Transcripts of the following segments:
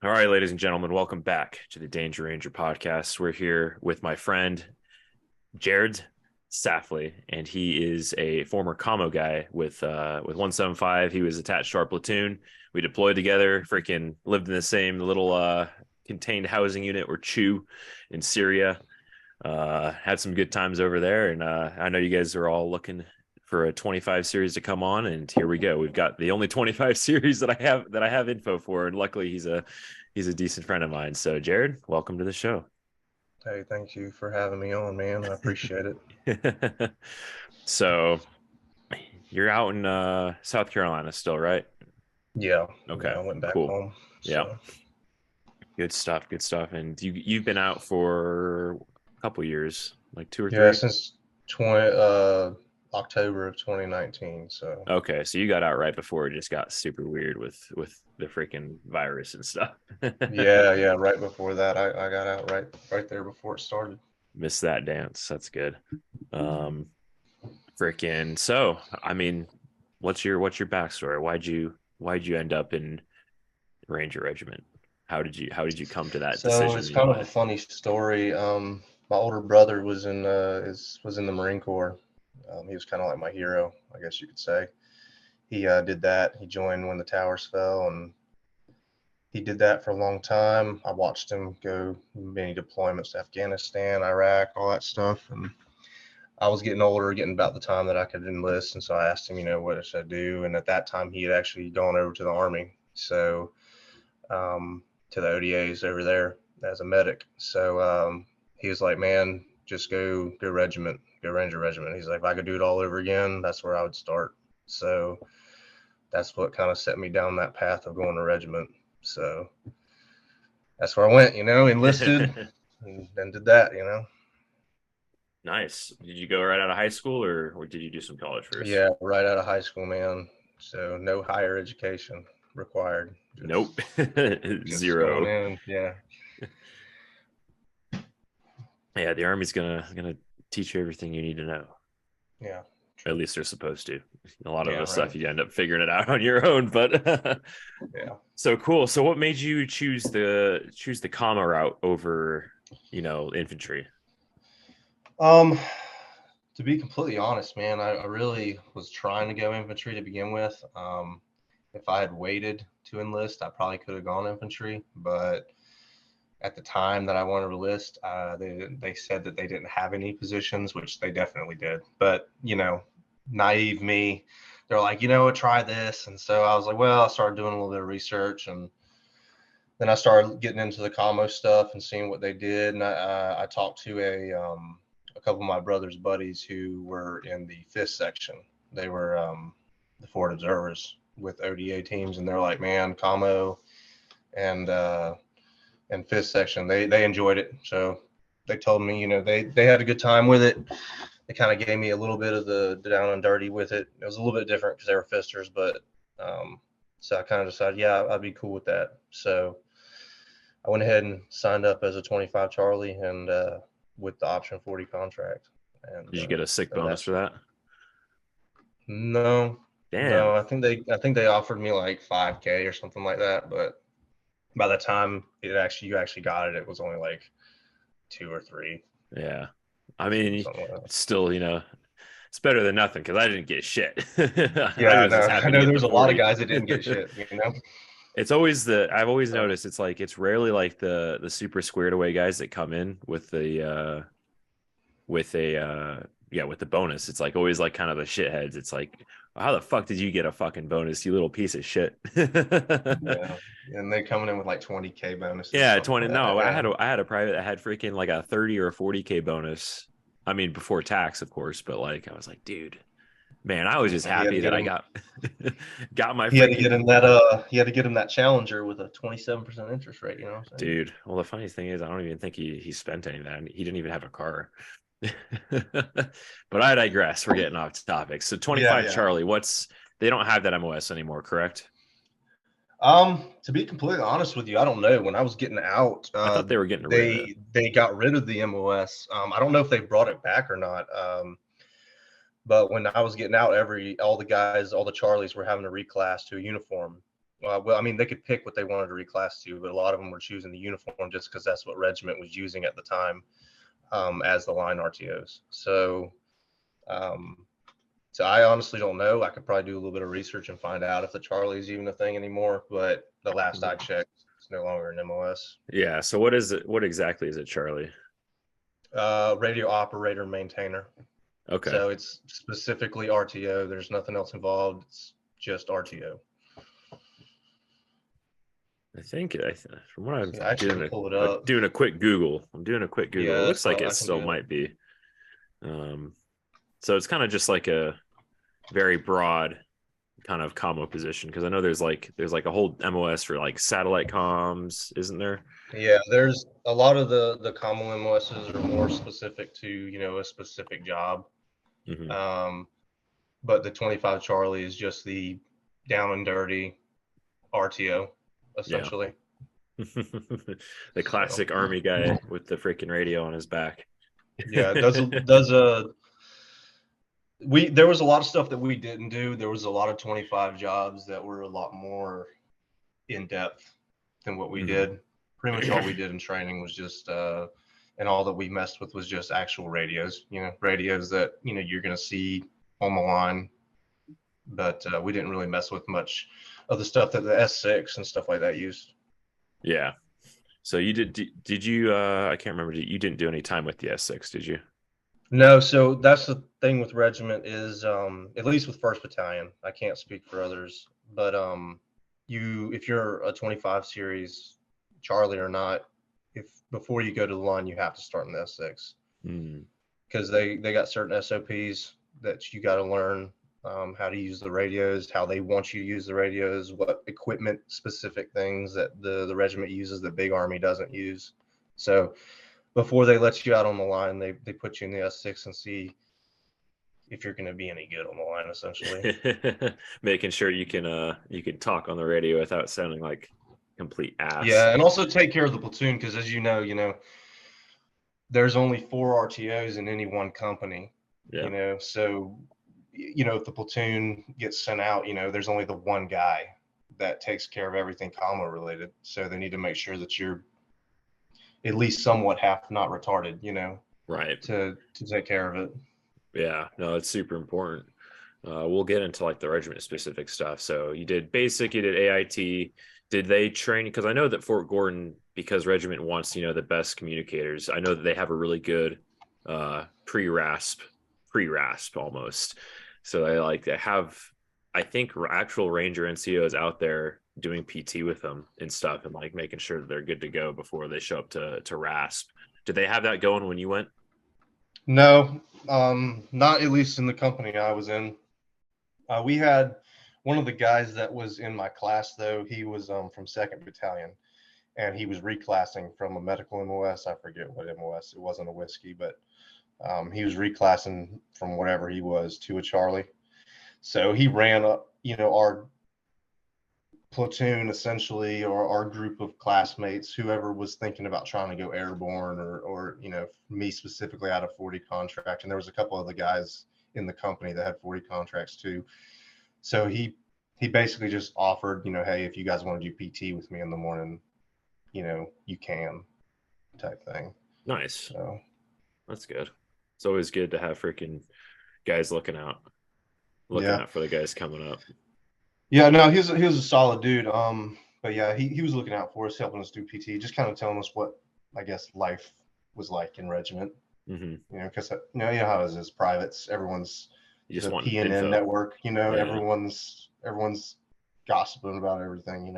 All right, ladies and gentlemen, welcome back to the Danger Ranger podcast. We're here with my friend Jared Safley, and he is a former Commo guy with 175. He was attached to our platoon. We deployed together, freaking lived in the same little contained housing unit or chew in Syria. Had some good times over there, and I know you guys are all looking for a 25 series to come on, and here we go. We've got the only 25 series that I have info for, and luckily he's a decent friend of mine. So Jared, welcome to the show. Hey, thank you for having me on, man. I appreciate it. So you're out in South Carolina still, right? Yeah, Okay, yeah, I went back cool. home. Yeah, So good stuff, good stuff. And you've been out for a couple years, like two or yeah, three. since 20 October of 2019. So Okay, so you got out right before it just got super weird with the freaking virus and stuff. yeah, right before that, I got out right there before it started. Missed that dance. That's good. Um, freaking. So, I mean, what's your backstory? Why'd you end up in Ranger Regiment? How did you come to that So decision it's in kind of a life? funny story. My older brother was in the Marine Corps. He was kind of like my hero, I guess you could say. He did that. He joined when the towers fell, and he did that for a long time. I watched him go many deployments to Afghanistan, Iraq, all that stuff. And I was getting older, getting about the time that I could enlist. And so I asked him, what should I do? And at that time, he had actually gone over to the Army. So to the ODAs over there as a medic. So he was like, man, just go regiment, go Ranger Regiment. He's like, if I could do it all over again, that's where I would start. So that's what kind of set me down that path of going to regiment. So that's where I went, enlisted and then did that. Nice. Did you go right out of high school or did you do some college first? Yeah, right out of high school, man. So no higher education required. Nope. Just going Zero. in. Yeah. Yeah, the army's gonna teach you everything you need to know. Yeah. At True. least they're supposed to. A lot of Yeah, the right. stuff you end up figuring it out on your own, but Yeah. so cool. So what made you choose the comma route over, infantry? Um, to be completely honest, man, I really was trying to go infantry to begin with. If I had waited to enlist, I probably could have gone infantry, but at the time that I wanted to enlist, they said that they didn't have any positions, which they definitely did. But naive me, they're like, try this, and so I was like, well, I started doing a little bit of research, and then I started getting into the commo stuff and seeing what they did, and I talked to a couple of my brother's buddies who were in the fifth section. They were the forward observers with ODA teams, and they're like, man, commo and fifth section, they enjoyed it. So they told me, they had a good time with it. They kind of gave me a little bit of the down and dirty with it. It was a little bit different because they were fisters, but so I kind of decided, yeah, I'd be cool with that. So I went ahead and signed up as a 25 Charlie and with the option 40 contract. And Did you get a sick and bonus that's for that? no, no. Damn. I think they offered me like 5K or something like that, but by the time you actually got it, it was only like two or three, Yeah. I mean, something like that. it's still, it's better than nothing because I didn't get shit. I Yeah, was just no, I happy to know get the there's a lot of 40. guys that didn't get shit. It's always I've always So noticed it's like it's rarely like the super squared away guys that come in with a yeah, with the bonus. It's like always like kind of the shitheads. It's like, how the fuck did you get a fucking bonus, you little piece of shit? yeah, and they coming in with like 20K bonuses, Yeah, something 20. like that. No, I Yeah, had a private that had freaking like a 30 or a 40K bonus. I mean, before tax, of course, but like I was like, dude, man, I was just yeah. He had to happy that get I him. got my He had to get freaking him that. He had to get him that Challenger with a 27% interest rate. You know what I'm saying? dude. Well, the funniest thing is I don't even think he spent any of that. He didn't even have a car. But I digress. We're getting off topic. So Yeah, 25 yeah. Charlie, they don't have that MOS anymore, correct? To be completely honest with you, I don't know. When I was getting out, I thought they were getting rid of it. they got rid of the MOS. I don't know if they brought it back or not. But when I was getting out, all the guys, all the Charlies were having to reclass to a uniform. Well, I mean, they could pick what they wanted to reclass to, but a lot of them were choosing the uniform just because that's what regiment was using at the time, as the line RTOs. Um, so I honestly don't know. I could probably do a little bit of research and find out if the Charlie is even a thing anymore. But the last I checked, it's no longer an MOS. Yeah. So what is it? What exactly is it, Charlie? Radio operator maintainer. Okay. So it's specifically RTO. There's nothing else involved. It's just RTO. I think from what I'm I actually doing can pull it up. doing a quick Google. I'm doing a quick Google. Yeah, It that's looks like fine. it I can still do it. might be. Um, so it's kind of just like a very broad kind of commo position because I know there's like a whole MOS for like satellite comms, isn't there? Yeah, there's a lot of the common MOSs are more specific to, a specific job. Mm-hmm. But the 25 Charlie is just the down and dirty RTO, Yeah. essentially. The So classic army guy with the freaking radio on his back. yeah, does a we there was a lot of stuff that we didn't do. There was a lot of 25 jobs that were a lot more in depth than what we Mm-hmm. did. Pretty much all we did in training was just and all that we messed with was just actual radios, radios that, you're going to see on the line. But we didn't really mess with much of the stuff that the S6 and stuff like that used. Yeah. So you did you I can't remember, you didn't do any time with the S6, did you? No, so that's the thing with regiment is at least with 1st Battalion. I can't speak for others, but if you're a 25 series Charlie or not, if before you go to the line you have to start in the S6 Mm. because they got certain SOPs that you got to learn, how to use the radios, how they want you to use the radios, what equipment specific things that the regiment uses that Big Army doesn't use. So before they let you out on the line, they put you in the S6 and see if you're going to be any good on the line, essentially. Making sure you can talk on the radio without sounding like complete ass. Yeah, and also take care of the platoon because, as there's only 4 RTOs in any one company. Yeah. So if the platoon gets sent out, there's only the one guy that takes care of everything commo related. So they need to make sure that you're at least somewhat half not retarded, Right. to take care of it. Yeah. No, it's super important. We'll get into like the regiment specific stuff. So you did basic, you did AIT. Did they train? Because I know that Fort Gordon, because regiment wants, the best communicators. I know that they have a really good pre-RASP almost. So they have, I think, actual Ranger NCOs out there doing PT with them and stuff, and like making sure that they're good to go before they show up to RASP. Did they have that going when you went? No, not at least in the company I was in. We had one of the guys that was in my class, though. He was from 2nd Battalion, and he was reclassing from a medical MOS. I forget what MOS. It wasn't a whiskey, but he was reclassing from whatever he was to a Charlie. So he ran up, our platoon essentially, or our group of classmates, whoever was thinking about trying to go airborne, or me specifically, out of 40 contract, and there was a couple of the guys in the company that had 40 contracts too. So he basically just offered, hey, if you guys want to do PT with me in the morning, you can, type thing. Nice. So That's good. It's always good to have freaking guys looking out yeah, for the guys coming up. yeah, no, he was a solid dude. But yeah, he was looking out for us, helping us do PT, just kind of telling us what, I guess, life was like in regiment. Mm-hmm. Because you know how it is, privates, everyone's You just the want PNN info. network, Yeah. everyone's gossiping about everything,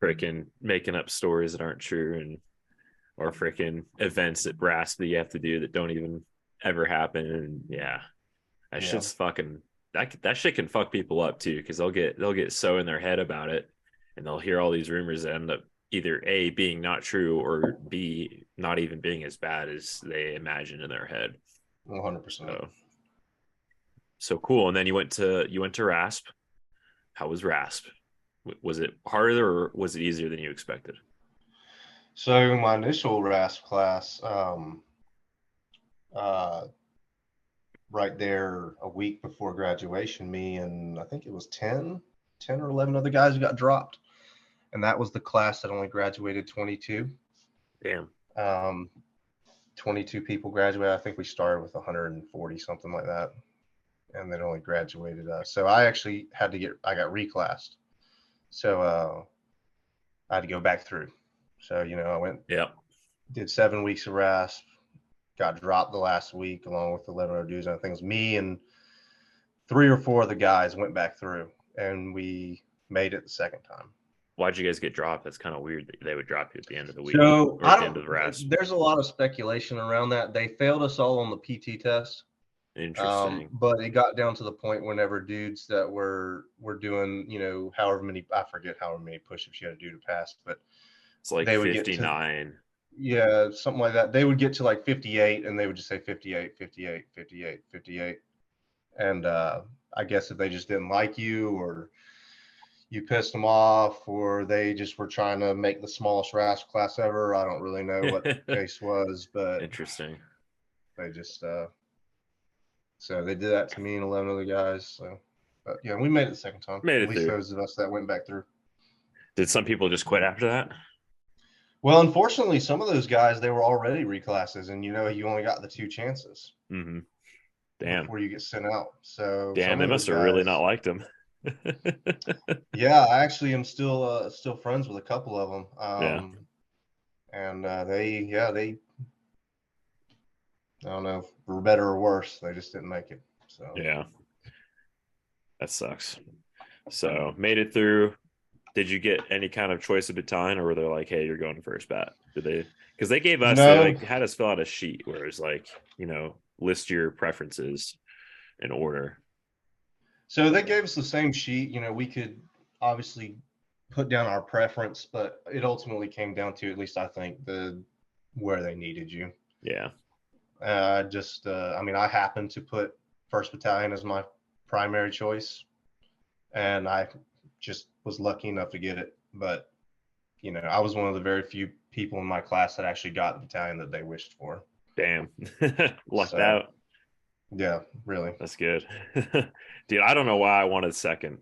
Freaking making up stories that aren't true, and or freaking events at RASP that you have to do that don't even ever happen. And yeah, that Yeah, shit's fucking that shit can fuck people up too, because they'll get so in their head about it, and they'll hear all these rumors that end up either A, being not true, or B, not even being as bad as they imagine in their head. 100%. So cool. And then you went to RASP. How was RASP? Was it harder or was it easier than you expected? So my initial RASP class, uh, right there a week before graduation, me and I think it was 10 10 or 11 other guys who got dropped. And that was the class that only graduated 22. Damn. 22 people graduated. I think we started with 140, something like that. And then only graduated. So I actually I got reclassed. So I had to go back through. So, I went, did 7 weeks of RASP, got dropped the last week along with 11 other dudes. And I think it was me and 3 or 4 of the guys went back through, and we made it the second time. Why'd you guys get dropped? That's kind of weird that they would drop you at the end of the week So or at the end of the RASP. There's a lot of speculation around that. They failed us all on the PT test. Interesting. But it got down to the point whenever dudes that were doing, however many, I forget however many push-ups you had to do to pass, but it's like they would 59. Yeah, something like that. They would get to like 58 and they would just say 58, 58, 58, 58. And I guess if they just didn't like you, or you pissed them off, or they just were trying to make the smallest RASP class ever, I don't really know what the case was, but interesting. They just so they did that to me and 11 other guys. So, but yeah, we made it the second time. Made it At least through. those of us that went back through. Did some people just quit after that? Well, unfortunately, some of those guys, they were already reclasses, and you only got the 2 chances. Mm-hmm. Damn. Before you get sent out. So damn, they must have really not liked them. Yeah, I actually am still friends with a couple of them. And they I don't know, for better or worse, they just didn't make it. So yeah, that sucks. So made it through. Did you get any kind of choice of battalion, or were they like, "Hey, you're going to first bat"? Did they? Because they gave us, they had us fill out a sheet where it's like, list your preferences in order. So they gave us the same sheet. We could obviously put down our preference, but it ultimately came down to, at least I think, where they needed you. Yeah. I happened to put 1st Battalion as my primary choice, and I just was lucky enough to get it. But, I was one of the very few people in my class that actually got the battalion that they wished for. Damn. Lucked out. Yeah, really. That's good. Dude, I don't know why I wanted second.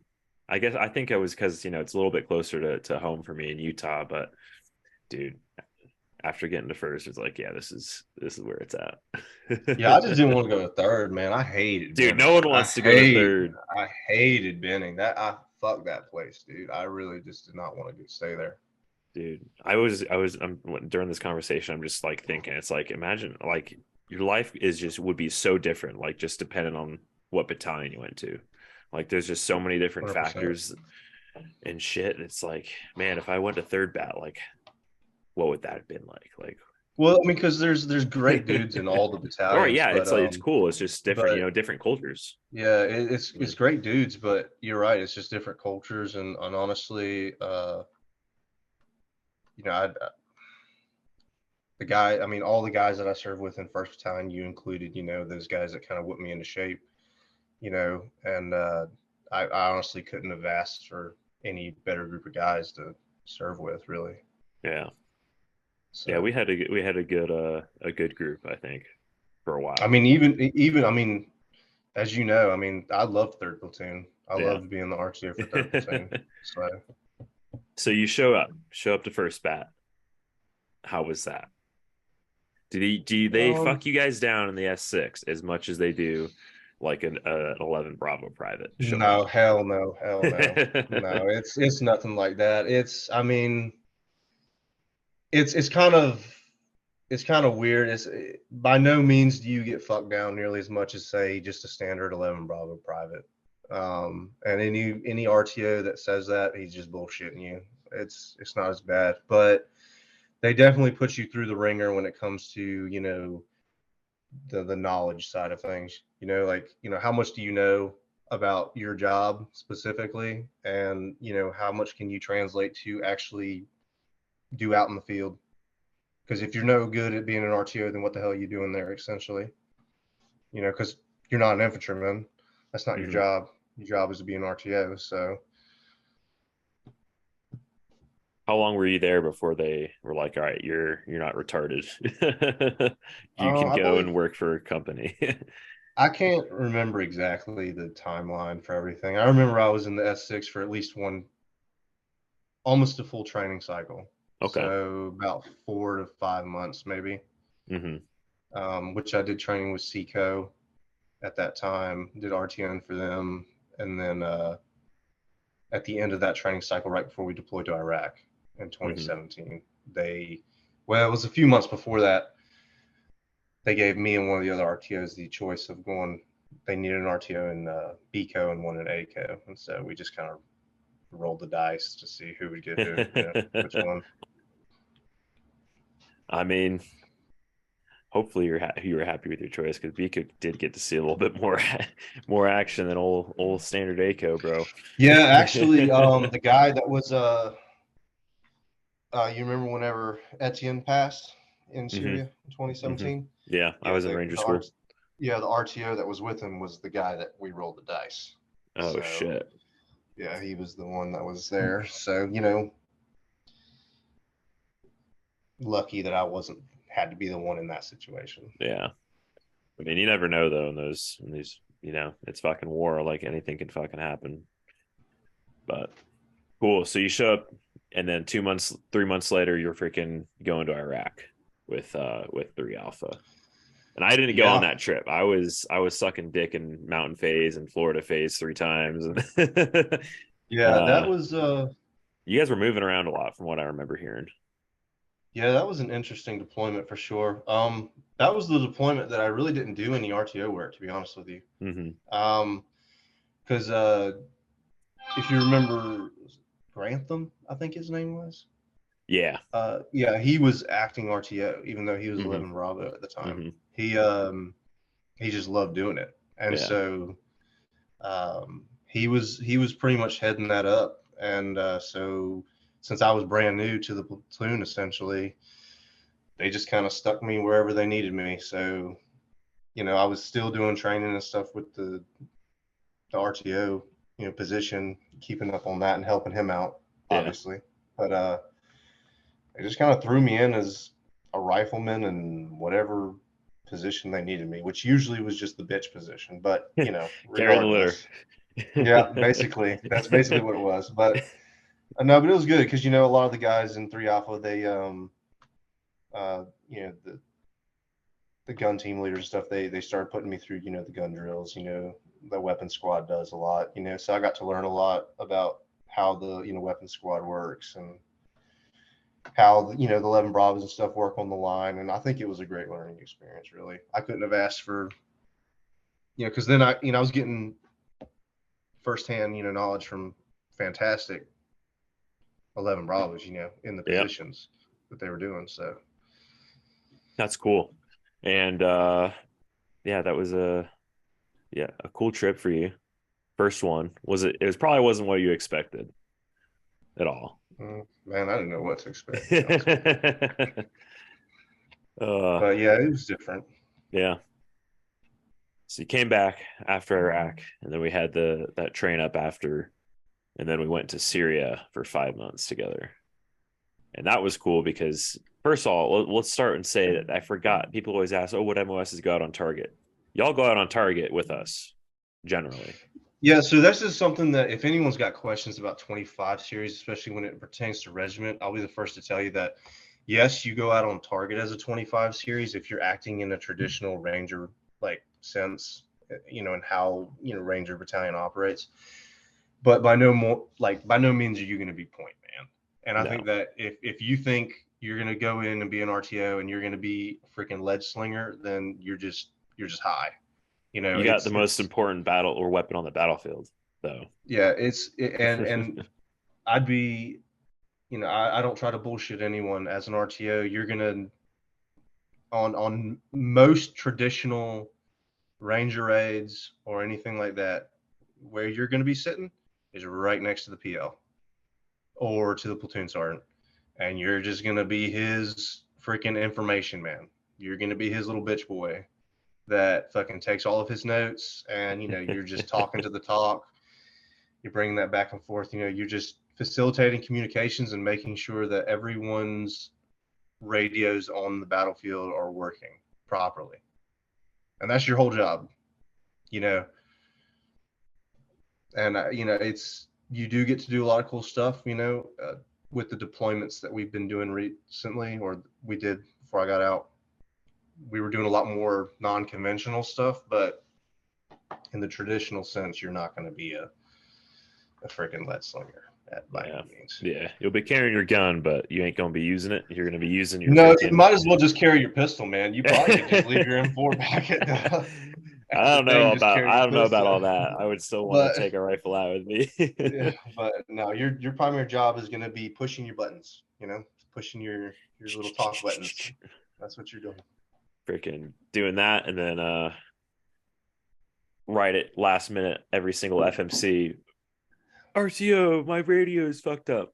I think it was because, it's a little bit closer to home for me in Utah. But, dude, after getting to first, it's like, yeah, this is where it's at. Yeah, I just didn't want to go to third, man. I hated dude, Benning. No one wants to go to third. I hated Benning. Fuck that place, dude. I really just did not want to stay there. Dude, during this conversation, I'm just like thinking, it's like, imagine like your life would be so different, like just depending on what battalion you went to. Like there's just so many different 100%. Factors and shit. It's like, man, if I went to third bat, like what would that have been like? Well, because there's great dudes in all the battalions. Or yeah, but, it's cool. It's just different, different cultures. Yeah, it's great dudes, but you're right. It's just different cultures, and honestly, all the guys that I served with in 1st Battalion, you included, those guys that kind of whipped me into shape, and I honestly couldn't have asked for any better group of guys to serve with, really. Yeah. So. Yeah, we had a good group, I think, for a while. Even as you know, I loved 3rd Platoon. I loved being the RTO for 3rd Platoon. So you show up to first bat. How was that? Do they fuck you guys down in the S6 as much as they do like an 11 Bravo private? No, hell no. No, it's nothing like that. It's kind of weird. By no means do you get fucked down nearly as much as, say, just a standard 11 Bravo private. And any RTO that says that, he's just bullshitting you. It's not as bad, but they definitely put you through the ringer when it comes to, the knowledge side of things. How much do you know about your job specifically, and how much can you translate to actually do out in the field? Because if you're no good at being an RTO, then what the hell are you doing there, essentially? Because you're not an infantryman. That's not your job. Your job is to be an RTO. So how long were you there before they were like, all right, you're not retarded? You can go and work for a company? I can't remember exactly the timeline for everything. I remember I was in the S6 for at least almost a full training cycle. Okay. So about 4 to 5 months, maybe, Mm-hmm. which I did training with Seco at that time, did RTN for them. And then at the end of that training cycle, right before we deployed to Iraq in Mm-hmm. 2017, well, it was a few months before that, they gave me and one of the other RTOs the choice of going. They needed an RTO in BCO and one in ACO, and so we just kind of rolled the dice to see who would get who, which one. I mean, hopefully you were happy with your choice because Bika did get to see a little bit more more action than old standard ACO, bro. Yeah, actually, the guy that was you remember whenever Etienne passed in hmm Syria in hmm 2017? Yeah, I Yeah, was in Ranger school. the RTO that was with him was the guy that we rolled the dice. Oh So shit. yeah, he was the one that was there. So lucky that I wasn't had to be the one in that situation. Yeah. I mean, you never know though in these, it's fucking war. Like anything can fucking happen. But cool. So you show up, and then 2 months, 3 months later, you're freaking going to Iraq with 3 Alpha. And I didn't go on Yeah, that trip. I was sucking dick in Mountain Phase and Florida Phase 3 times. yeah, uh, you guys were moving around a lot from what I remember hearing. that was an interesting deployment for sure. That was the deployment that I really didn't do any RTO work, to be honest with you. Mm-hmm. Because if you remember Grantham, I think his name was. Yeah. Yeah, he was acting RTO, even though he was Mm-hmm. 11 Bravo at the time. Mm-hmm. He just loved doing it, and Yeah. so he was pretty much heading that up. And so since I was brand new to the platoon, essentially, they just kind of stuck me wherever they needed me. So I was still doing training and stuff with the RTO, position, keeping up on that and helping him out, Yeah. obviously. But they just kind of threw me in as a rifleman and whatever position they needed me, which usually was just the bitch position. But Carry the litter. regardless, yeah, basically that's basically what it was. But no, but it was good because a lot of the guys in 3 Alpha, they the gun team leader stuff, they started putting me through the gun drills, the weapon squad does a lot, so I got to learn a lot about how the weapon squad works and how the 11 Bravos and stuff work on the line. And I think it was a great learning experience. Really, I couldn't have asked for because then I was getting firsthand knowledge from fantastic 11 Bravos in the Yeah. positions that they were doing. So That's cool. And yeah, that was a cool trip for you. First one. It was probably wasn't what you expected at all. man, I didn't know what to expect, to be honest with you. uh But yeah, it was different. yeah. So you came back after Iraq, and then we had that train up after, and then we went to Syria for 5 months together. And that was cool because first of all, let's start and say that I forgot. People always ask, "Oh, what MOSs go out on target?" Y'all go out on target with us generally. Yeah, so this is something that if anyone's got questions about 25 series, especially when it pertains to regiment, I'll be the first to tell you that yes, you go out on target as a 25 series if you're acting in a traditional Ranger like sense, and how Ranger Battalion operates. But by no means are you going to be point man. And I think No, that if you think you're going to go in and be an RTO and you're going to be a freaking ledge slinger, then you're just high. you got the most It's important battle or weapon on the battlefield, though. yeah, and I'd be, I don't try to bullshit anyone as an RTO. You're gonna on most traditional Ranger raids or anything like that, where you're gonna be sitting is right next to the PL or to the platoon sergeant, and you're just gonna be his freaking information man. You're gonna be his little bitch boy that fucking takes all of his notes, and you're just talking to the talk. You're bringing that back and forth. You're just facilitating communications and making sure that everyone's radios on the battlefield are working properly. And that's your whole job. you know, and you do get to do a lot of cool stuff, with the deployments that we've been doing recently, or we did before I got out. We were doing a lot more non-conventional stuff, but in the traditional sense, you're not going to be a freaking lead slinger by Yeah. any means. Yeah. You'll be carrying your gun, but you ain't going to be using it. You're going to be using your No, you freaking. might as well just carry your pistol, man. You probably could just leave your M4 back at the thing, just carry I your don't know about pistol. all that. I would still want to But take a rifle out with me. yeah, but no, your primary job is going to be pushing your buttons, pushing your little talk buttons. That's what you're doing. Freaking doing that, and then right at last minute, every single FMC RTO, my radio is fucked up.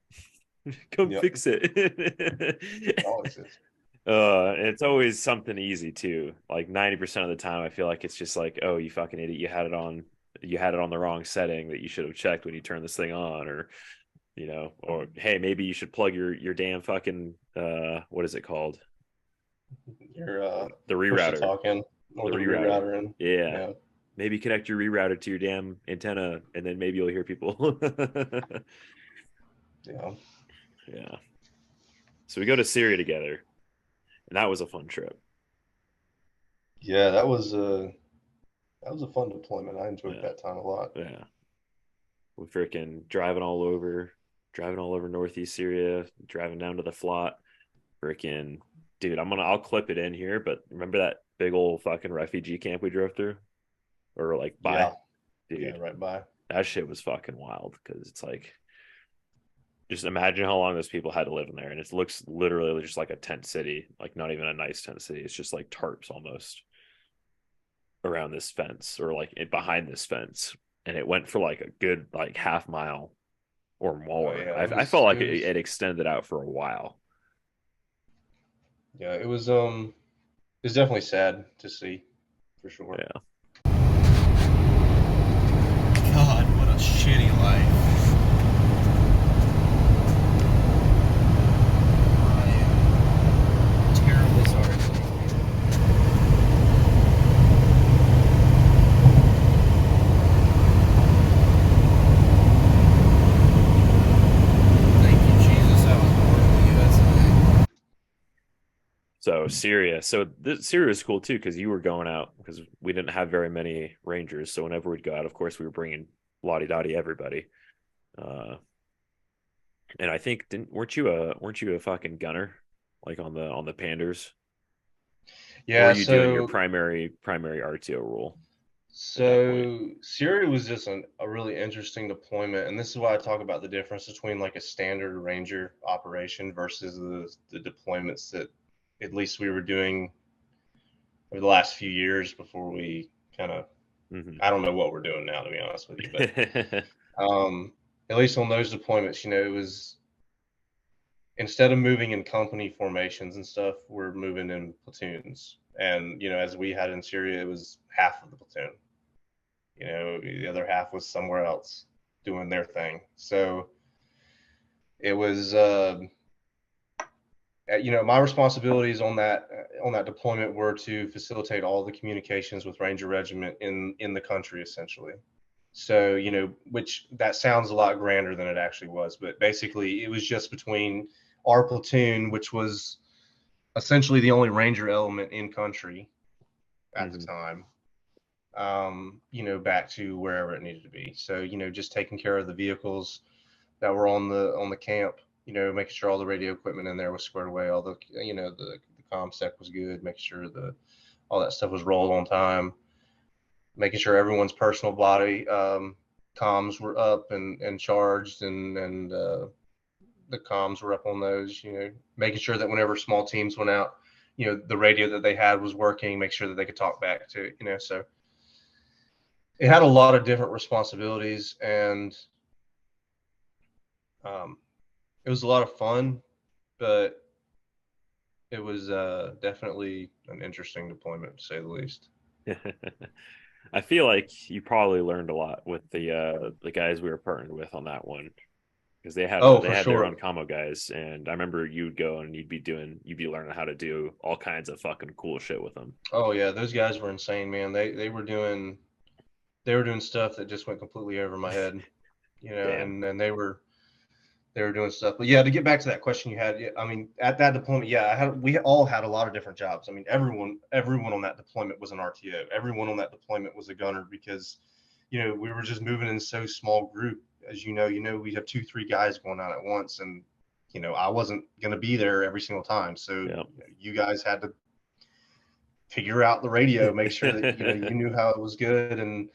Come Yep, fix it. it always is. It's always something easy too. Like 90% of the time, I feel like it's just like, oh, you fucking idiot, you had it on the wrong setting that you should have checked when you turned this thing on, or or hey, maybe you should plug your damn fucking what is it called? Your The push to rerouter. talk in or The the rerouter. rerouter in. Yeah. Yeah, Maybe connect your rerouter to your damn antenna, and then maybe you'll hear people. yeah, Yeah. So we go to Syria together, and that was a fun trip. yeah. That was a fun deployment. I enjoyed Yeah. that time a lot. Yeah. We freaking driving all over northeast Syria, driving down to the Flot. Freaking dude, I'll clip it in here, but remember that big old fucking refugee camp we drove through? Or like by? Yeah, yeah, Dude, right by. that shit was fucking wild because it's like just imagine how long those people had to live in there. And it looks literally just like a tent city, like not even a nice tent city. It's just like tarps almost around this fence or like behind this fence. And it went for like a good like half mile or Oh more. yeah, I felt like it was it extended out for a while. yeah, it was definitely sad to see, for sure. Yeah. God, what a shitty life. I am terribly sorry for you. Thank you, Jesus, I was born in the USA. So Syria. Syria is cool too because you were going out because we didn't have very many Rangers. So whenever we'd go out, of course, we were bringing lottie dottie everybody. Uh, and I think didn't weren't you a fucking gunner like on the Panders, or were Yeah, you doing your so primary RTO role at that point? so Syria was just a really interesting deployment, and this is why I talk about the difference between like a standard Ranger operation versus the deployments that at least we were doing over the last few years before we kind of Mm-hmm. I don't know what we're doing now, to be honest with you, but at least on those deployments, it was instead of moving in company formations and stuff, we're moving in platoons. And as we had in Syria, it was half of the platoon. The other half was somewhere else doing their thing. So it was, my responsibilities on that deployment were to facilitate all the communications with Ranger Regiment in the country, essentially. So which that sounds a lot grander than it actually was, but basically it was just between our platoon, which was essentially the only Ranger element in country at the time, back to wherever it needed to be. So, just taking care of the vehicles that were on the camp, making sure all the radio equipment in there was squared away, all the ComSec was good, making sure all that stuff was rolled on time, making sure everyone's personal body comms were up and charged, and the comms were up on those, making sure that whenever small teams went out, the radio that they had was working, make sure that they could talk back to it, so it had a lot of different responsibilities, and it was a lot of fun, but it was definitely an interesting deployment, to say the least. I feel like you probably learned a lot with the guys we were partnered with on that one because Oh, they for had their own sure. commo guys, and I remember you'd go and you'd be learning how to do all kinds of fucking cool shit with them. Oh yeah, those guys were insane, man. They were doing they were doing stuff that just went completely over my head, you know, Damn. and they were doing stuff. But yeah, to get back to that question you had, I mean, at that deployment, yeah, we all had a lot of different jobs. I mean, everyone on that deployment was an RTO. Everyone on that deployment was a gunner because, you know, we were just moving in so small group. As you know, we'd have 2-3 guys going out at once, and you know, I wasn't going to be there every single time. So Yep. you know, you guys had to figure out the radio, make sure that you know you knew how it was good, and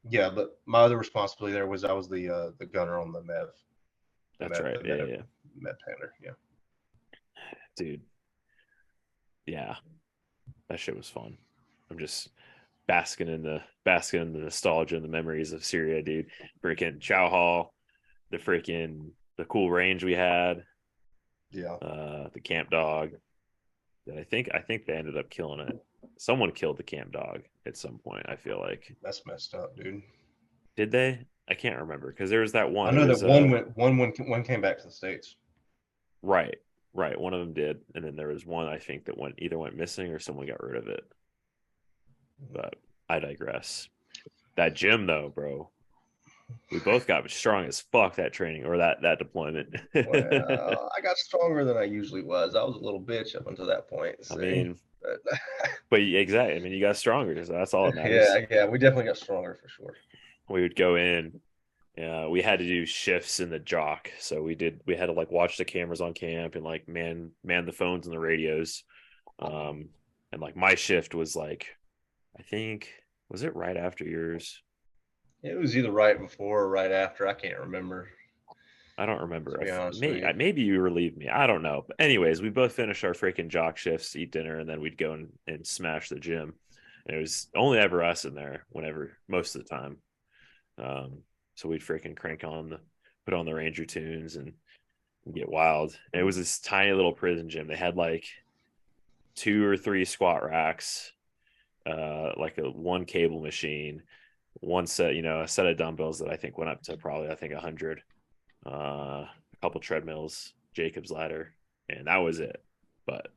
yeah. But my other responsibility there was I was the gunner on the MEV. That's right. Yeah. Med Panther, yeah. Dude. Yeah. That shit was fun. I'm just basking in the nostalgia and the memories of Syria, dude. Freaking Chow Hall, the cool range we had. Yeah. The camp dog. That I think they ended up killing it. Someone killed the camp dog at some point, I feel like. That's messed up, dude. Did they? I can't remember because there was that one. I know that one came back to the States. Right. One of them did, and then there was one I think that either went missing or someone got rid of it. But I digress. That gym though, bro. We both got strong as fuck that training or that deployment. Well, I got stronger than I usually was. I was a little bitch up until that point. I mean, but exactly. I mean, you got stronger, so that's all that matters. Yeah, we definitely got stronger for sure. We would go in. We had to do shifts in the jock, so we had to like watch the cameras on camp and like man the phones and the radios. And like my shift was like, I think, was it right after yours? It was either right before or right after. I can't remember. I don't remember. To be honest with you. Maybe you relieved me. I don't know. But anyways, we both finished our freaking jock shifts, eat dinner, and then we'd go and smash the gym. And it was only ever us in there most of the time. So we'd freaking put on the Ranger tunes and get wild. And it was this tiny little prison gym. They had like 2 or 3 squat racks, like one cable machine, one set, a set of dumbbells that I think went up to probably 100, a couple treadmills, Jacob's ladder, and that was it. But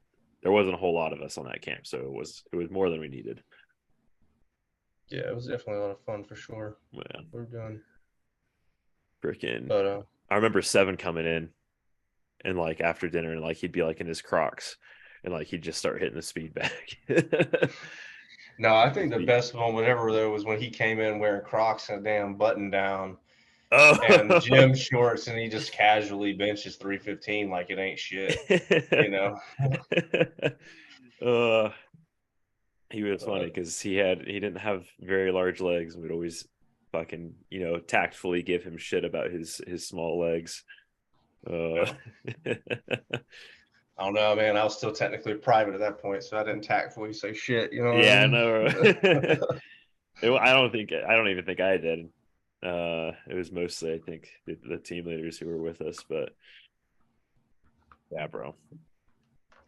there wasn't a whole lot of us on that camp, so it was more than we needed. Yeah, it was definitely a lot of fun for sure. Yeah, we're doing freaking. But I remember Seven coming in, and like after dinner, and like he'd be like in his Crocs, and like he'd just start hitting the speed back. No, I think the best moment ever though was when he came in wearing Crocs and a damn button down and gym shorts, and he just casually benches 315 like it ain't shit, He was funny because he didn't have very large legs. We'd always fucking tactfully give him shit about his small legs. I don't know, man. I was still technically private at that point, so I didn't tactfully say shit. Yeah, no. I don't even think I did. It was mostly, I think, the team leaders who were with us. But yeah, bro.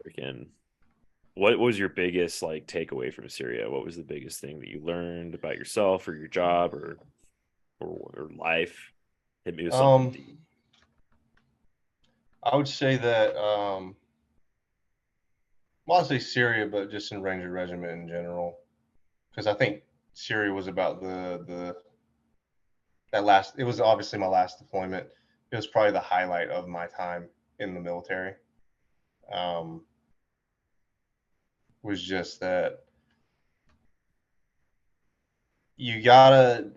Freaking. What was your biggest like takeaway from Syria? What was the biggest thing that you learned about yourself or your job or life? Hit me with something deep. I would say that well, I'd say Syria, but just in Ranger Regiment in general, because I think Syria was about it was obviously my last deployment. It was probably the highlight of my time in the military. Was just that you gotta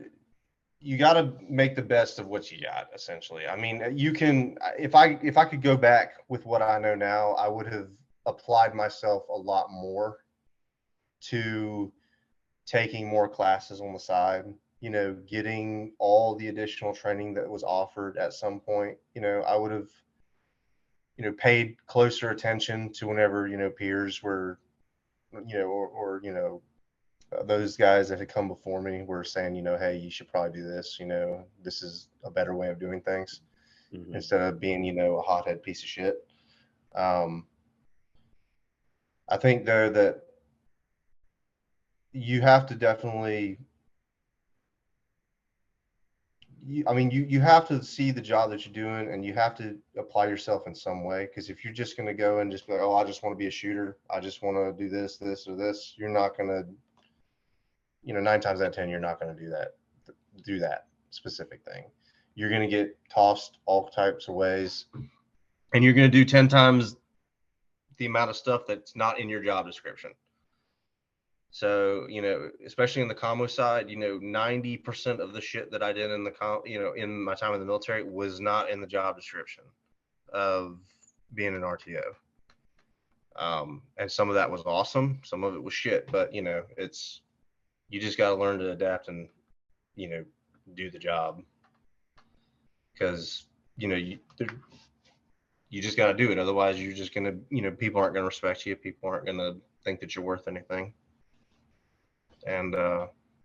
make the best of what you got, essentially. I mean, you can, if I could go back with what I know now, I would have applied myself a lot more to taking more classes on the side, getting all the additional training that was offered at some point. I would have, paid closer attention to whenever, peers were, or those guys that had come before me were saying, hey, you should probably do this, this is a better way of doing things, instead of being, a hothead piece of shit. I think though that you have to definitely, you have to see the job that you're doing, and you have to apply yourself in some way. Because if you're just going to go and just be like, oh, I just want to be a shooter, I just want to do this, or this, you're not going 9 times out of 10, you're not going to do that specific thing. You're going to get tossed all types of ways, and you're going to do 10 times the amount of stuff that's not in your job description. So, especially in the commo side, 90% of the shit that I did in in my time in the military was not in the job description of being an RTO. And some of that was awesome. Some of it was shit, but you just got to learn to adapt and, do the job, because, you just got to do it. Otherwise you're just going to, people aren't going to respect you. People aren't going to think that you're worth anything. And,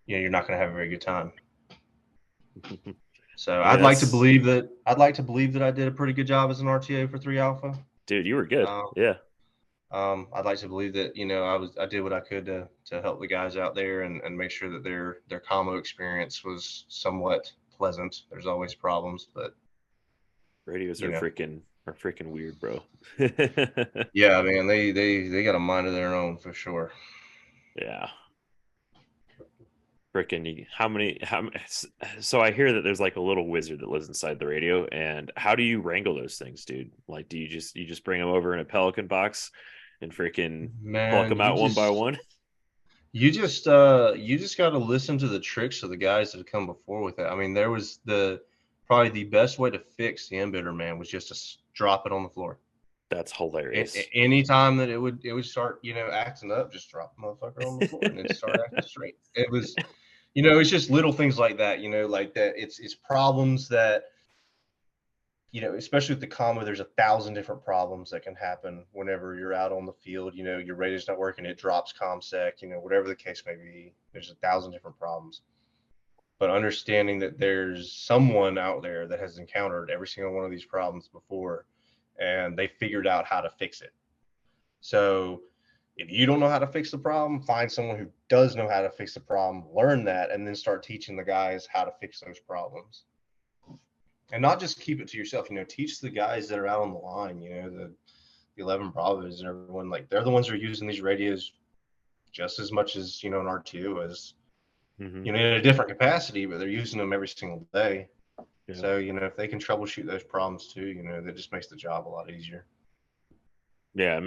you're not going to have a very good time. So I'd like to believe that I did a pretty good job as an RTO for 3 Alpha. Dude, you were good. Yeah. I'd like to believe that, I did what I could to help the guys out there and make sure that their commo experience was somewhat pleasant. There's always problems, but radios are freaking weird, bro. Yeah, man, they got a mind of their own for sure. Yeah. So I hear that there's like a little wizard that lives inside the radio, and how do you wrangle those things, dude? Like, do you just bring them over in a Pelican box and freaking pluck them out one by one? You just got to listen to the tricks of the guys that have come before with it. I mean, there was probably the best way to fix the emitter, man, was just to drop it on the floor. That's hilarious. Anytime that it would start, acting up, just drop the motherfucker on the floor and it start acting straight. It was, it's just little things like that, like that. It's problems that, especially with the commo, there's 1,000 different problems that can happen whenever you're out on the field. Your radio's not working, it drops ComSec, whatever the case may be. There's 1,000 different problems. But understanding that there's someone out there that has encountered every single one of these problems before, and they figured out how to fix it. So if you don't know how to fix the problem, find someone who does know how to fix the problem, learn that, and then start teaching the guys how to fix those problems. And not just keep it to yourself, teach the guys that are out on the line, the 11 Bravos and everyone, like, they're the ones who are using these radios just as much as, an RTO is, in a different capacity, but they're using them every single day. Yeah. So, if they can troubleshoot those problems too, that just makes the job a lot easier. Yeah,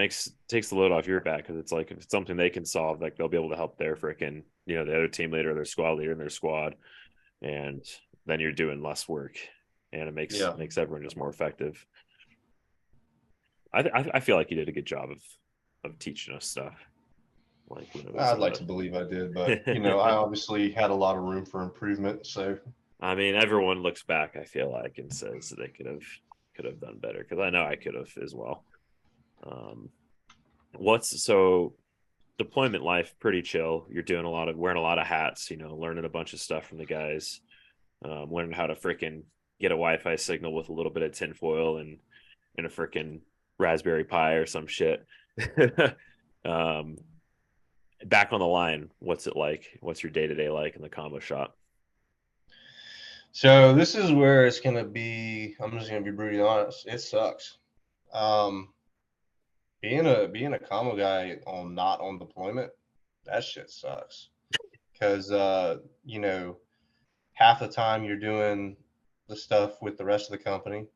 takes the load off your back, because it's like, if it's something they can solve, like, they'll be able to help their freaking, the other team leader, their squad leader, and their squad, and then you're doing less work, and it makes everyone just more effective. I feel like you did a good job of teaching us stuff. Like, I'd like to believe I did, but I obviously had a lot of room for improvement. So I mean, everyone looks back, I feel like, and says that they could have done better, because I know I could have as well. So deployment life, pretty chill. You're doing wearing a lot of hats, learning a bunch of stuff from the guys, learning how to freaking get a Wi-Fi signal with a little bit of tinfoil and a freaking Raspberry Pi or some shit. Back on the line, what's it like? What's your day-to-day like in the combo shop? So this is where it's going to be, I'm just going to be brutally honest. It sucks. Being a commo guy not on deployment, that shit sucks. Because, half the time you're doing the stuff with the rest of the company,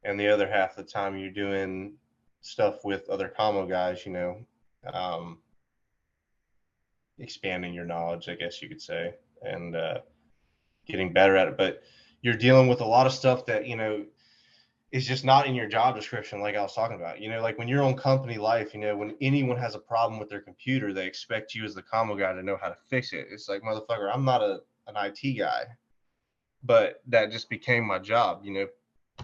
and the other half of the time you're doing stuff with other commo guys, expanding your knowledge, I guess you could say, and getting better at it. But you're dealing with a lot of stuff that, is just not in your job description, like I was talking about. Like when you're on company life, when anyone has a problem with their computer, they expect you as the commo guy to know how to fix it. It's like, motherfucker, I'm not an IT guy, but that just became my job,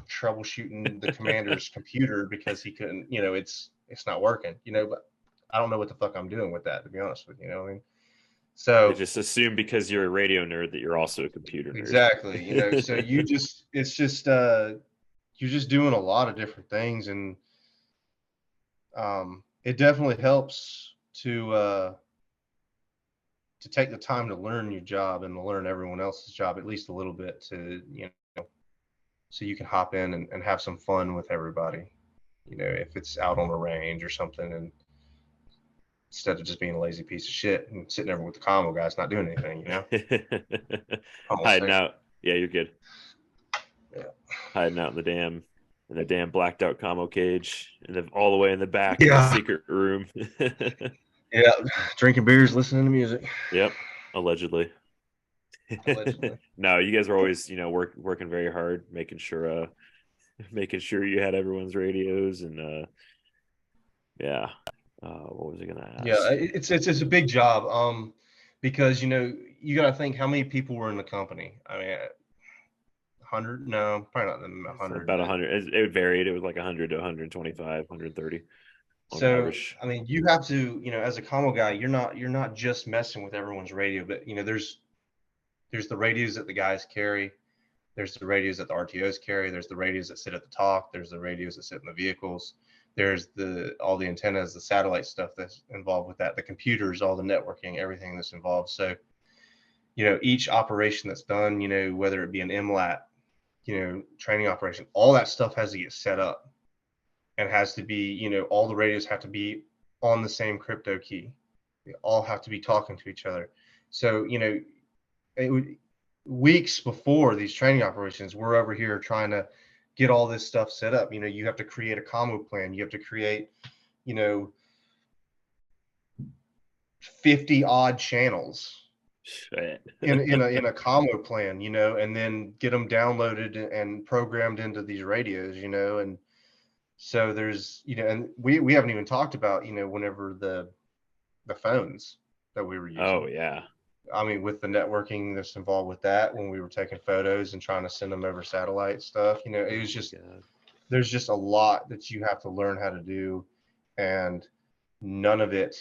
troubleshooting the commander's computer because he couldn't, it's not working, but I don't know what the fuck I'm doing with that, to be honest with you. I mean, so they just assume because you're a radio nerd that you're also a computer nerd. Exactly. So you're just doing a lot of different things, and it definitely helps to take the time to learn your job and to learn everyone else's job at least a little bit, to so you can hop in and have some fun with everybody, if it's out on the range or something. And instead of just being a lazy piece of shit and sitting there with the commo guys not doing anything, you know. Almost Hiding there. out. Yeah, you're good. Yeah. Hiding out in the damn blacked out commo cage, and all the way in the back in the Yeah. secret room. Yeah, drinking beers, listening to music. Yep, allegedly. Allegedly. No, you guys were always, working very hard, making sure you had everyone's radios, and yeah. What was I gonna Yeah, ask? it's a big job. Because you got to think how many people were in the company. I mean, 100? No, probably not than 100. About 100. It varied. It was like 100 to 125, 130 on So average. I mean, you have to, as a commo guy, you're not just messing with everyone's radio, but there's the radios that the guys carry. There's the radios that the RTOs carry. There's the radios that sit at the top. There's the radios that sit in the vehicles. There's all the antennas, the satellite stuff that's involved with that, the computers, all the networking, everything that's involved. So, each operation that's done, whether it be an MLAT, training operation, all that stuff has to get set up and has to be, all the radios have to be on the same crypto key. They all have to be talking to each other. So, weeks before these training operations, we're over here trying to get all this stuff set up. You have to create a commo plan. You have to create, 50 odd channels Shit. in a commo plan, and then get them downloaded and programmed into these radios, and so there's, and we haven't even talked about, whenever the phones that we were using. Oh yeah. I mean, with the networking that's involved with that, when we were taking photos and trying to send them over satellite stuff, it was just, there's just a lot that you have to learn how to do, and none of it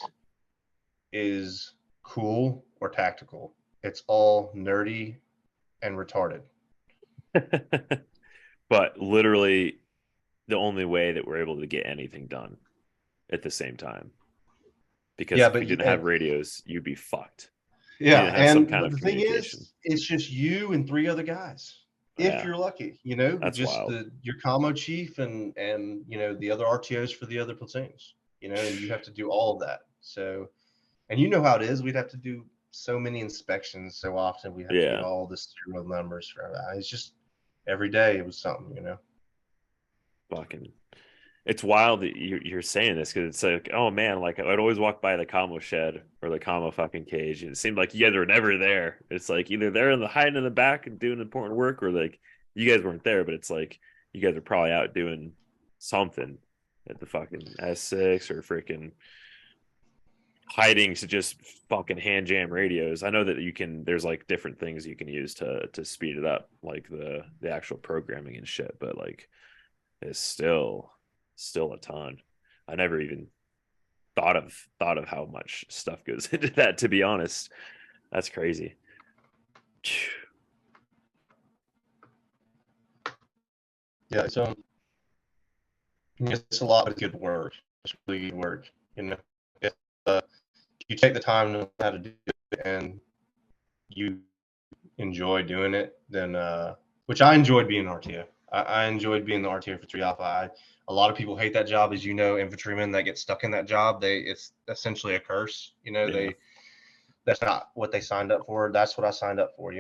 is cool or tactical. It's all nerdy and retarded. But literally the only way that we're able to get anything done at the same time. Because if you didn't have radios, you'd be fucked. Yeah, and the thing is, it's just you and 3 other guys, if you're lucky. That's just wild. Your commo chief and the other RTOs for the other platoons. And you have to do all of that. So, and you know how it is. We'd have to do so many inspections so often. We have to get all the serial numbers for that. It's just every day it was something. Fucking. It's wild that you're saying this, because it's like, oh man, like I'd always walk by the commo shed or the commo fucking cage, and it seemed like you guys were never there. It's like either they're hiding in the back and doing important work, or like you guys weren't there, but it's like you guys are probably out doing something at the fucking S6 or freaking hiding to just fucking hand jam radios. I know that there's like different things you can use to speed it up, like the actual programming and shit, but like it's still a ton. I never even thought of how much stuff goes into that, to be honest. That's crazy. Yeah, it's it's a lot of good work. It's really good work. If you take the time to know how to do it and you enjoy doing it, then which I enjoyed being an RTO. I enjoyed being the RTO for 3 Alpha. A lot of people hate that job, as infantrymen that get stuck in that job. It's essentially a curse. That's not what they signed up for. That's what I signed up for.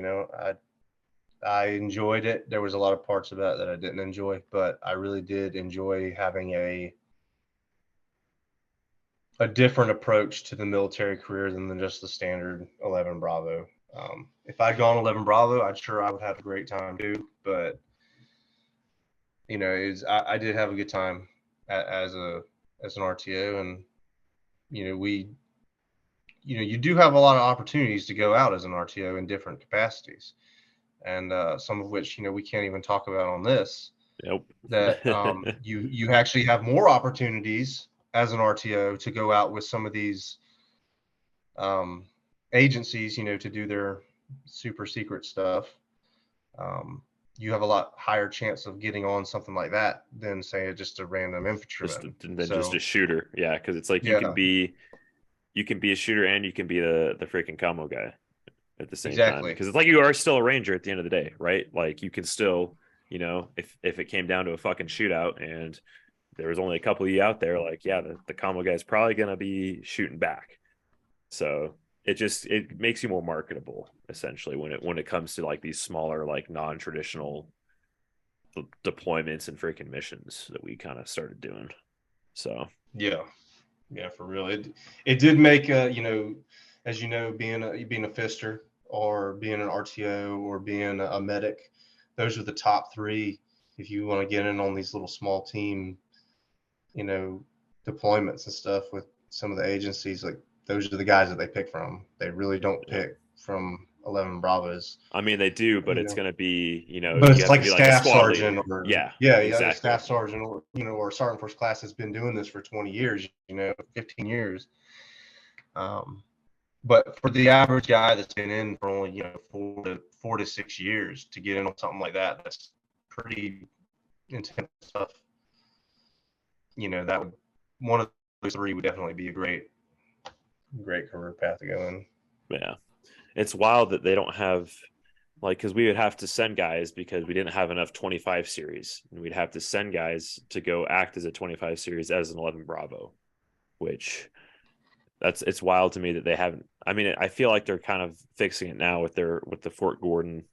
I enjoyed it. There was a lot of parts of that I didn't enjoy, but I really did enjoy having a different approach to the military career than just the standard 11 Bravo. If I'd gone 11 Bravo, I would have a great time too. But I did have a good time as an RTO, and you do have a lot of opportunities to go out as an RTO in different capacities, and some of which we can't even talk about on this. Nope. That you actually have more opportunities as an RTO to go out with some of these agencies, to do their super secret stuff. You have a lot higher chance of getting on something like that than, say, just a random infantryman. Just a shooter. Yeah, because it's like you can be a shooter and you can be the freaking commo guy at the same time. Because it's like you are still a ranger at the end of the day, right? Like you can still, if it came down to a fucking shootout and there was only a couple of you out there, like, yeah, the combo guy's probably going to be shooting back. So it makes you more marketable essentially when it comes to like these smaller, like non-traditional deployments and freaking missions that we kind of started doing. So Yeah, for real. It did make as you know, being a fister or being an RTO or being a medic, those are the top three if you want to get in on these little small team, deployments and stuff with some of the agencies. Like those are the guys that they pick from. They really don't pick from 11 Bravos. I mean, they do, but it's going to be, But you it's have to like a be like a staff squad sergeant, leader. or Yeah, a exactly. staff sergeant, or or a sergeant first class has been doing this for 20 years, 15 years. But for the average guy that's been in for only 4 to 6 years to get in on something like that, that's pretty intense stuff. That would, one of those three would definitely be a great career path to go in. Yeah, it's wild that they don't have, like, because we would have to send guys because we didn't have enough 25 series, and we'd have to send guys to go act as a 25 series as an 11 Bravo, which it's wild to me that they haven't. I mean, I feel like they're kind of fixing it now with the Fort Gordon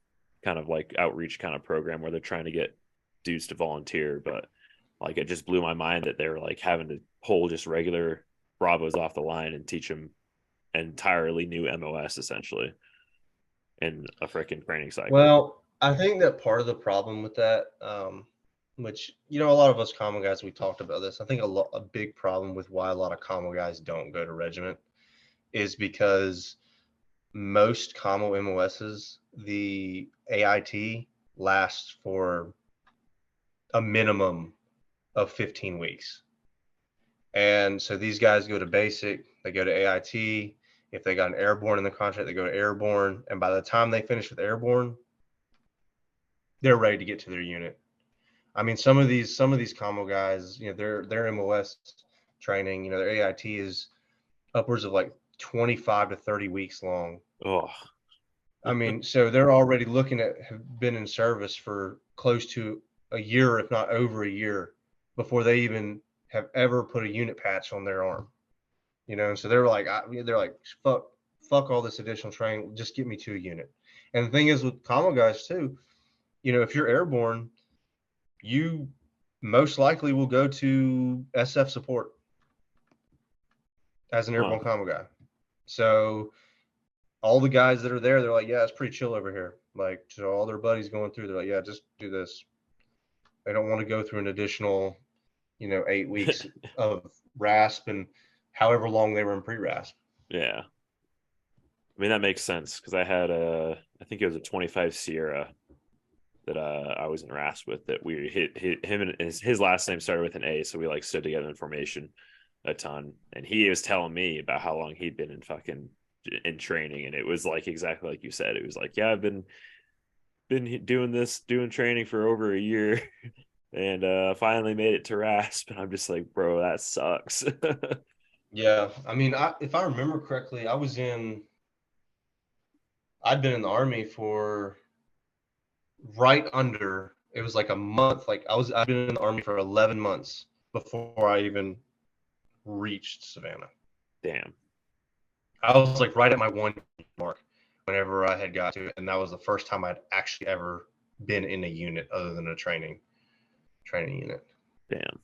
kind of like outreach kind of program where they're trying to get dudes to volunteer, but like it just blew my mind that they're like having to pull just regular Bravos off the line and teach them entirely new MOS essentially in a freaking training cycle. Well, I think that part of the problem with that, which a lot of us commo guys, we talked about this. I think a big problem with why a lot of commo guys don't go to regiment is because most commo MOSs, the AIT lasts for a minimum of 15 weeks. And so these guys go to basic, they go to AIT. If they got an airborne in the contract, they go to airborne. And by the time they finish with airborne, they're ready to get to their unit. I mean, some of these commo guys, their MOS training, their AIT is upwards of like 25 to 30 weeks long. Oh, I mean, so they're already looking at have been in service for close to a year, if not over a year, before they even have ever put a unit patch on their arm. And so they're like, fuck all this additional training. Just get me to a unit. And the thing is with commo guys too, if you're airborne, you most likely will go to SF support as an airborne commo guy. So all the guys that are there, they're like, yeah, it's pretty chill over here. Like, so all their buddies going through, they're like, yeah, just do this. They don't want to go through an additional, 8 weeks of RASP and however long they were in pre-RASP. Yeah. I mean, that makes sense because I had I think it was a 25 Sierra that I was in RASP with, that we hit him, and his last name started with an A, so we like stood together in formation a ton. And he was telling me about how long he'd been in training, and it was like exactly like you said. It was like, yeah, I've been doing training for over a year, and finally made it to RASP. And I'm just like, bro, that sucks. Yeah, I mean, if I remember correctly, I'd been in the Army for right under, it was like a month. Like I've been in the Army for 11 months before I even reached Savannah. Damn. I was like right at my 1 year mark whenever I had got to it, and that was the first time I'd actually ever been in a unit other than a training unit. Damn.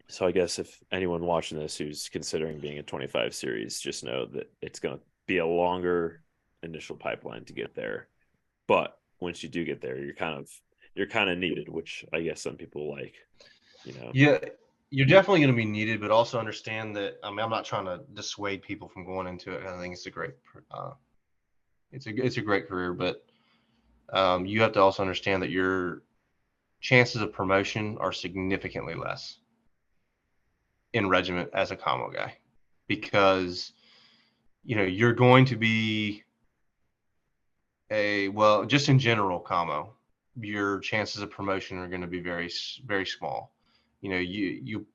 So I guess if anyone watching this who's considering being a 25 series, just know that it's going to be a longer initial pipeline to get there. But once you do get there, you're kind of needed, which I guess some people like, Yeah, you're definitely going to be needed, but also understand that, I mean, I'm not trying to dissuade people from going into it. I think it's a great, it's a great career, but you have to also understand that your chances of promotion are significantly less in regiment as a commo guy, because you're going to be just in general commo, your chances of promotion are going to be very, very small. You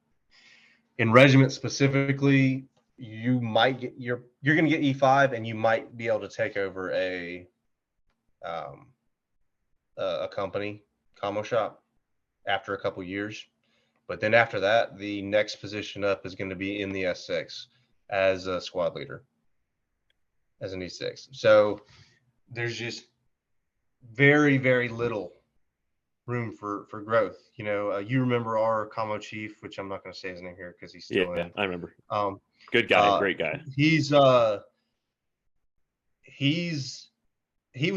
in regiment specifically, you might get you're going to get E5, and you might be able to take over a company commo shop after a couple years. But then after that, the next position up is going to be in the S6 as a squad leader, as an E6. So there's just very, very little room for growth. You remember our Commo chief, which I'm not going to say his name here because he's still in. I remember. Um, Good guy, great guy. He was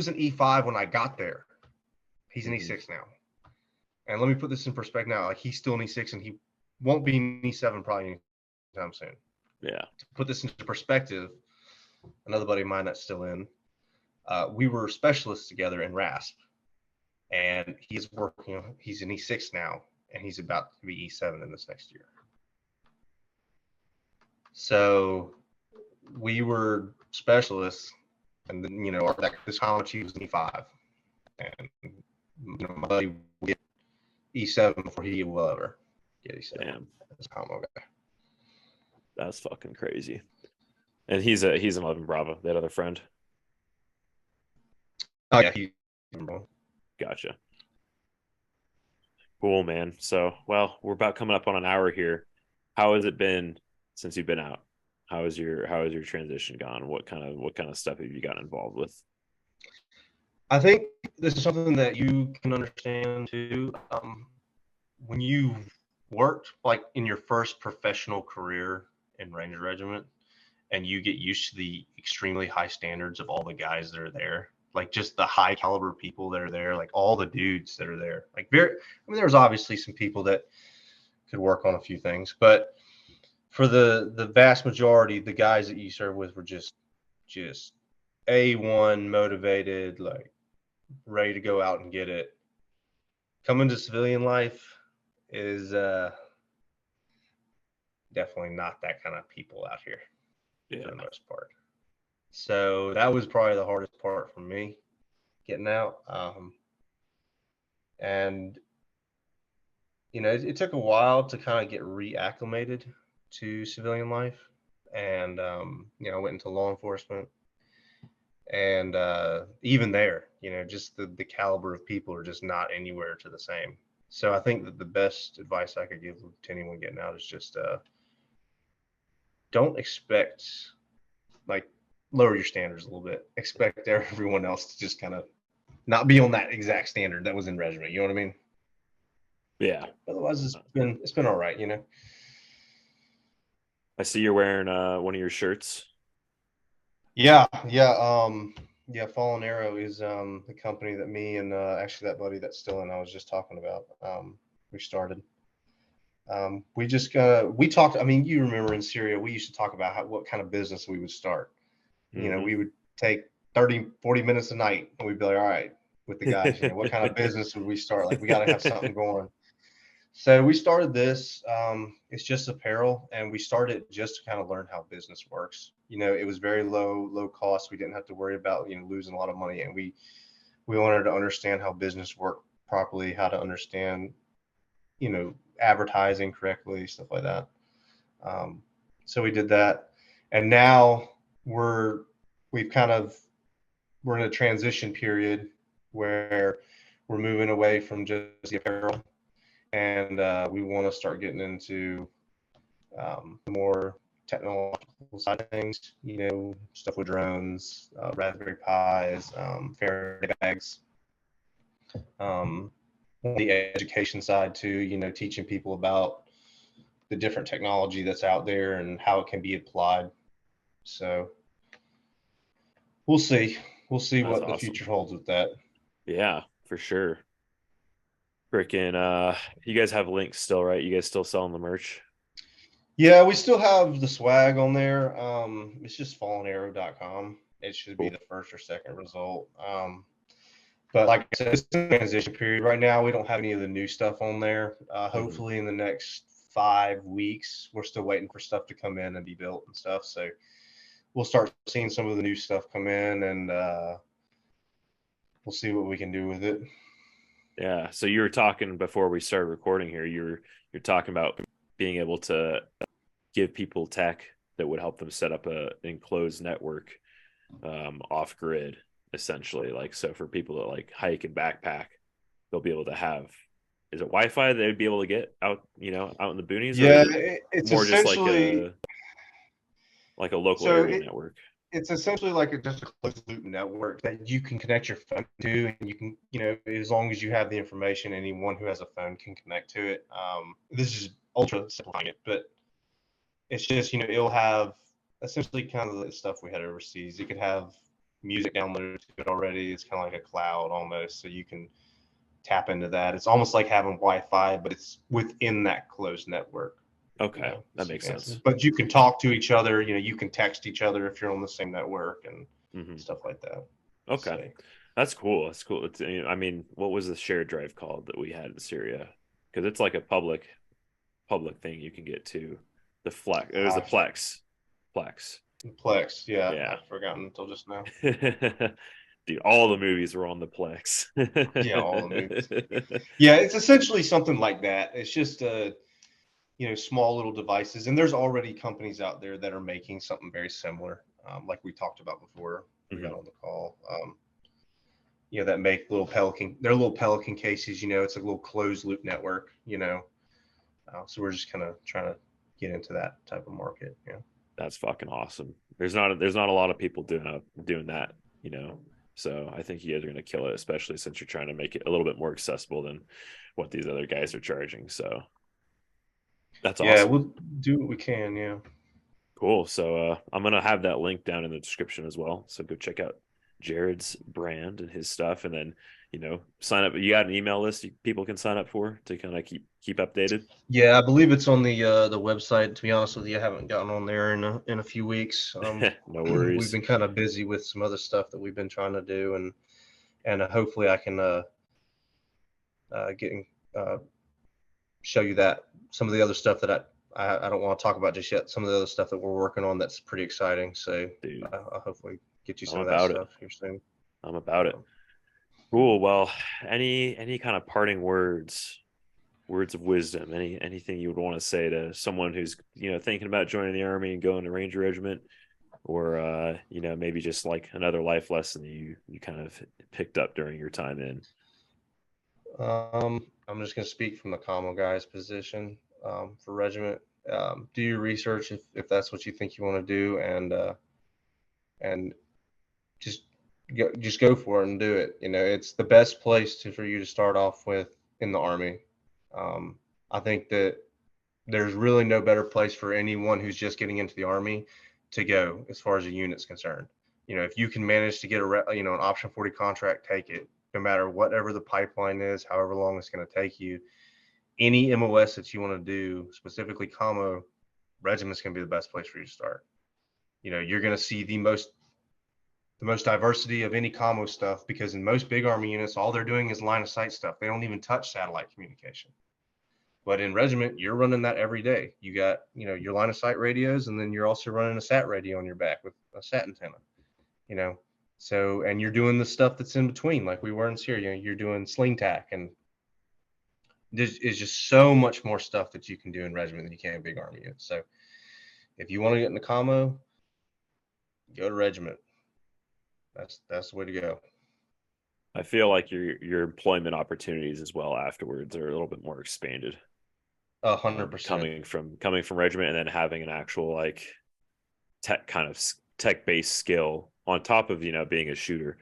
an E5 when I got there. He's an E6 now. And let me put this in perspective now. Like, he's still an E6 and he won't be an E7 probably anytime soon. Yeah. To put this into perspective, another buddy of mine that's still in, we were specialists together in RASP. And he's an E6 now, and he's about to be E7 in this next year. So we were specialists, and then, this Commo chief was an E5. And, my buddy will get E7 before he will ever get E7. Damn. That's a Commo guy. That's fucking crazy. And he's 11 Bravo, that other friend. Oh, yeah. Gotcha. Cool, man. So, well, we're about coming up on an hour here. How has it been since you've been out? How has your transition gone? What kind of stuff have you gotten involved with? I think this is something that you can understand too. When you worked like in your first professional career in Ranger Regiment, and you get used to the extremely high standards of all the guys that are there, like just the high caliber people that are there, like all the dudes that are there. Like there's obviously some people that could work on a few things, but for the vast majority, the guys that you serve with were just A1 motivated, like ready to go out and get it. Coming to civilian life is definitely not that kind of people out here for the most part. So that was probably the hardest part for me getting out. And it took a while to kind of get reacclimated to civilian life. And I went into law enforcement. And even there, just the caliber of people are just not anywhere to the same. So I think that the best advice I could give to anyone getting out is just don't expect, like, lower your standards a little bit. Expect everyone else to just kind of not be on that exact standard that was in regiment. You know what I mean? Yeah. Otherwise, it's been all right. I see you're wearing one of your shirts. Yeah. Fallen Arrow is the company that me and actually that buddy that's still in, I was just talking about. We started. We talked. I mean, you remember in Syria, we used to talk about what kind of business we would start. We would take 30, 40 minutes a night and we'd be like, all right, with the guys, what kind of business would we start? Like, we got to have something going. So we started this. It's just apparel, and we started just to kind of learn how business works. It was very low cost. We didn't have to worry about losing a lot of money, and we wanted to understand how business worked properly, how to understand advertising correctly, stuff like that. So we did that, and now we're in a transition period where we're moving away from just the apparel, and we want to start getting into the more technological side of things, stuff with drones, Raspberry Pis, Faraday bags. On the education side too, teaching people about the different technology that's out there and how it can be applied. So we'll see That's what awesome. the future holds with that. Yeah, for sure. Freaking you guys have links still, right? You guys still selling the merch? Yeah, we still have the swag on there. It's just fallenarrow.com. It should be the first or second result. But like I said, it's a transition period. Right now, we don't have any of the new stuff on there. Hopefully in the next 5 weeks, we're still waiting for stuff to come in and be built and stuff. So we'll start seeing some of the new stuff come in, and we'll see what we can do with it. Yeah. So you were talking before we started recording here, you're talking about being able to give people tech that would help them set up a enclosed network off grid, essentially. Like, so for people that like hike and backpack, they'll be able to have is it Wi-Fi they'd be able to get out, out in the boonies, or Yeah, is it it's more just like essentially a local so area network? it's essentially like just a closed loop network that you can connect your phone to, and you can, as long as you have the information, anyone who has a phone can connect to it. This is ultra simplifying it, but it's just, it'll have essentially kind of the stuff we had overseas. It could have music downloaded to it already. It's kind of like a cloud almost, so you can tap into that. It's almost like having Wi-Fi, but it's within that closed network. Okay, that makes sense. But you can talk to each other. You can text each other if you're on the same network and stuff like that. Okay, that's cool. That's cool. I mean, what was the shared drive called that we had in Syria? Because it's like a public thing you can get to. The Flex. It was the Plex. Plex. Yeah. Yeah. I've forgotten until just now. Dude, all the movies were on the Plex. Yeah, all the movies. Yeah, it's essentially something like that. It's just small little devices, and there's already companies out there that are making something very similar, like we talked about before we got on the call. That make they're little Pelican cases. It's a little closed loop network. So we're just kind of trying to get into that type of market. Yeah, that's fucking awesome. There's not a lot of people doing that. So I think you guys are going to kill it, especially since you're trying to make it a little bit more accessible than what these other guys are charging. So that's awesome. Yeah, we'll do what we can. Yeah. Cool. So I'm going to have that link down in the description as well. So go check out Jared's brand and his stuff, and then sign up. You got an email list people can sign up for to kind of keep updated? Yeah, I believe it's on the website. To be honest with you, I haven't gotten on there in a few weeks. No worries. We've been kind of busy with some other stuff that we've been trying to do, and hopefully I can show you that some of the other stuff that I don't want to talk about just yet. Some of the other stuff that we're working on that's pretty exciting. So I'll hopefully get you some of that stuff here soon. I'm about it. Cool. Well, any kind of parting words of wisdom, anything you would want to say to someone who's thinking about joining the Army and going to Ranger Regiment, or maybe just like another life lesson you kind of picked up during your time in? I'm just going to speak from the Commo guy's position for Regiment. Do your research if that's what you think you want to do, and just go for it and do it. It's the best place for you to start off with in the Army. I think that there's really no better place for anyone who's just getting into the Army to go as far as a unit's concerned. If you can manage to get an option 40 contract, take it. No matter whatever the pipeline is, however long it's going to take you, any MOS that you want to do, specifically Commo, Regiment's going to be the best place for you to start. You're going to see the most diversity of any Commo stuff, because in most big Army units, all they're doing is line of sight stuff. They don't even touch satellite communication. But in Regiment, you're running that every day. You got, your line of sight radios, and then you're also running a sat radio on your back with a sat antenna, So, and you're doing the stuff that's in between, like we were in Syria. You're doing sling tack, and there's just so much more stuff that you can do in Regiment than you can in big Army units. So if you want to get into Commo, go to Regiment. That's the way to go. I feel like your employment opportunities as well afterwards are a little bit more expanded. 100%. Coming from Regiment and then having an actual like tech based skill on top of being a shooter.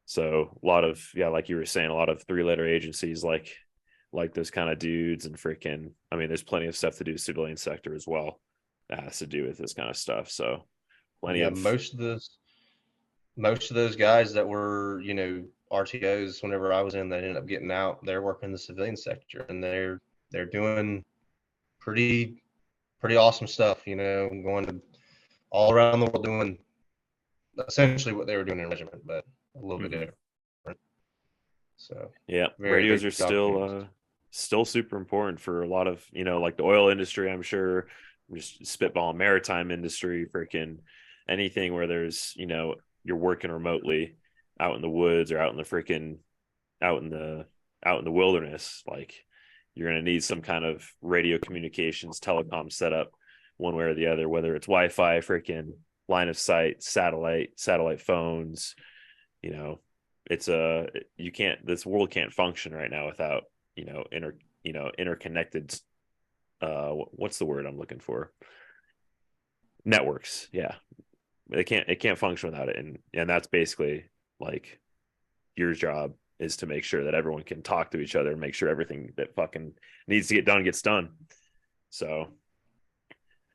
So a lot of like you were saying, a lot of 3-letter agencies like those kind of dudes, and freaking, I mean, there's plenty of stuff to do civilian sector as well that has to do with this kind of stuff. So most of those guys that were RTOs whenever I was in, they ended up getting out. They're working in the civilian sector, and they're doing pretty awesome stuff, going to all around the world doing essentially what they were doing in Regiment, but a little bit different. So yeah, radios are still super important for a lot of like the oil industry. I'm sure, just spitballing, maritime industry, freaking anything where there's you're working remotely out in the woods or out in the wilderness. Like, you're going to need some kind of radio communications, telecom setup one way or the other, whether it's Wi-Fi, freaking line of sight, satellite phones. This world can't function right now without interconnected. What's the word I'm looking for? Networks. Yeah, it can't function without it, and that's basically like your job is to make sure that everyone can talk to each other and make sure everything that fucking needs to get done gets done. So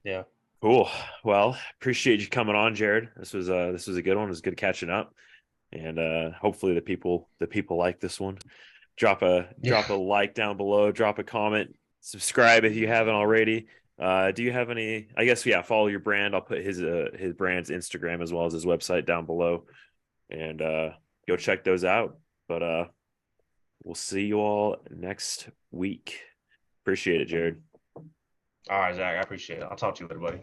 Yeah. cool. Well, appreciate you coming on, Jared. This was a good one. It was good catching up, and hopefully the people like this one. Drop a like down below, drop a comment, subscribe if you haven't already. Do you have any? I guess yeah. Follow your brand. I'll put his brand's Instagram as well as his website down below, and go check those out. But we'll see you all next week. Appreciate it, Jared. All right, Zach. I appreciate it. I'll talk to you later, buddy.